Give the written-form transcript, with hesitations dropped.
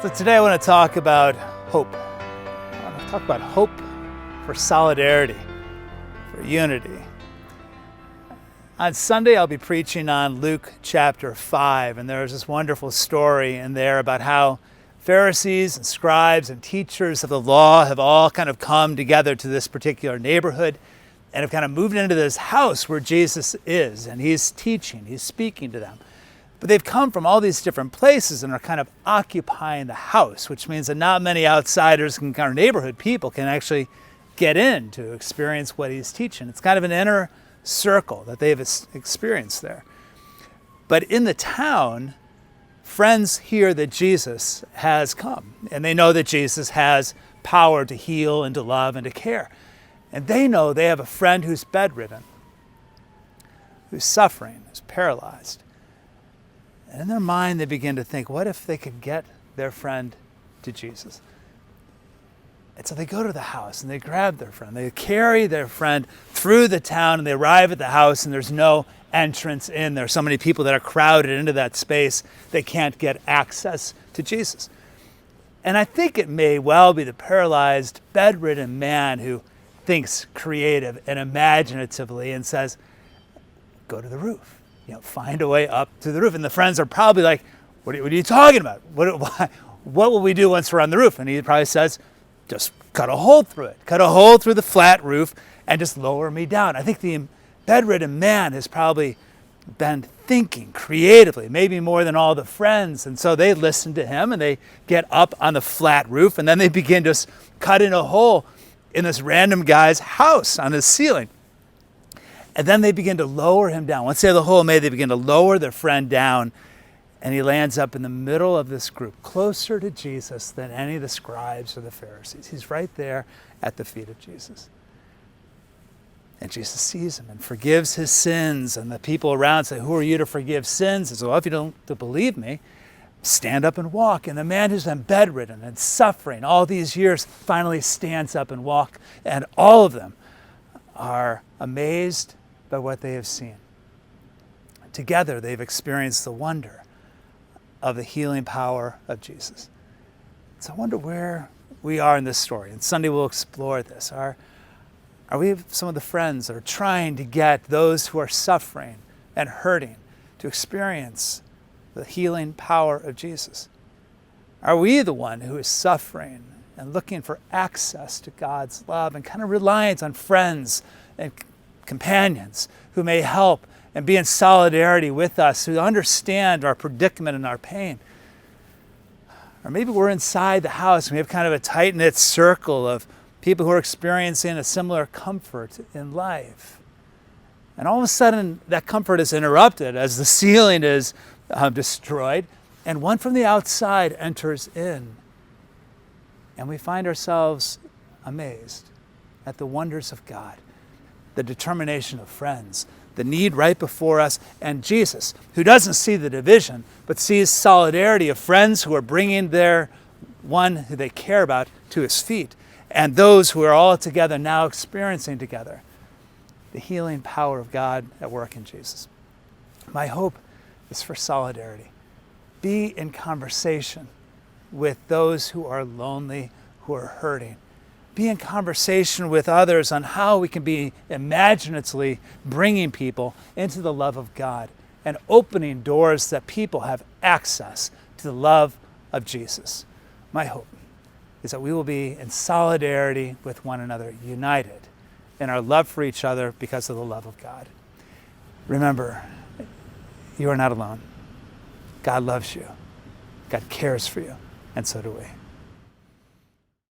So today I want to talk about hope. I want to talk about hope for solidarity, for unity. On Sunday I'll be preaching on Luke chapter 5, and there's this wonderful story in there about how Pharisees and scribes and teachers of the law have all kind of come together to this particular neighborhood and have kind of moved into this house where Jesus is, and he's teaching, he's speaking to them. But they've come from all these different places and are kind of occupying the house, which means that not many outsiders and kind of neighborhood people can actually get in to experience what he's teaching. It's kind of an inner circle that they've experienced there. But in the town, friends hear that Jesus has come, and they know that Jesus has power to heal and to love and to care. And they know they have a friend who's bedridden, who's suffering, who's paralyzed. And in their mind, they begin to think, what if they could get their friend to Jesus? And so they go to the house and they grab their friend. They carry their friend through the town and they arrive at the house and there's no entrance in. There are so many people that are crowded into that space, they can't get access to Jesus. And I think it may well be the paralyzed, bedridden man who thinks creative and imaginatively and says, go to the roof. Find a way up to the roof. And the friends are probably like, what are you talking about? What will we do once we're on the roof? And he probably says, just cut a hole through it. Cut a hole through the flat roof and just lower me down. I think the bedridden man has probably been thinking creatively, maybe more than all the friends. And so they listen to him and they get up on the flat roof and then they begin just cutting a hole in this random guy's house on his ceiling. And then they begin to lower him down. Once they have the hole made, they begin to lower their friend down. And he lands up in the middle of this group, closer to Jesus than any of the scribes or the Pharisees. He's right there at the feet of Jesus. And Jesus sees him and forgives his sins. And the people around say, who are you to forgive sins? He says, well, if you don't believe me, stand up and walk. And the man who's been bedridden and suffering all these years finally stands up and walks. And all of them are amazed by what they have seen. Together, they've experienced the wonder of the healing power of Jesus. So I wonder where we are in this story. And Sunday we'll explore this. Are we some of the friends that are trying to get those who are suffering and hurting to experience the healing power of Jesus? Are we the one who is suffering and looking for access to God's love and kind of reliant on friends and companions who may help and be in solidarity with us, who understand our predicament and our pain? Or maybe we're inside the house and we have kind of a tight-knit circle of people who are experiencing a similar comfort in life. And all of a sudden, that comfort is interrupted as the ceiling is destroyed, and one from the outside enters in. And we find ourselves amazed at the wonders of God, the determination of friends, the need right before us, and Jesus, who doesn't see the division, but sees solidarity of friends who are bringing their one who they care about to his feet, and those who are all together now experiencing together the healing power of God at work in Jesus. My hope is for solidarity. Be in conversation with those who are lonely, who are hurting. Be in conversation with others on how we can be imaginatively bringing people into the love of God and opening doors that people have access to the love of Jesus. My hope is that we will be in solidarity with one another, united in our love for each other because of the love of God. Remember, you are not alone. God loves you. God cares for you, and so do we.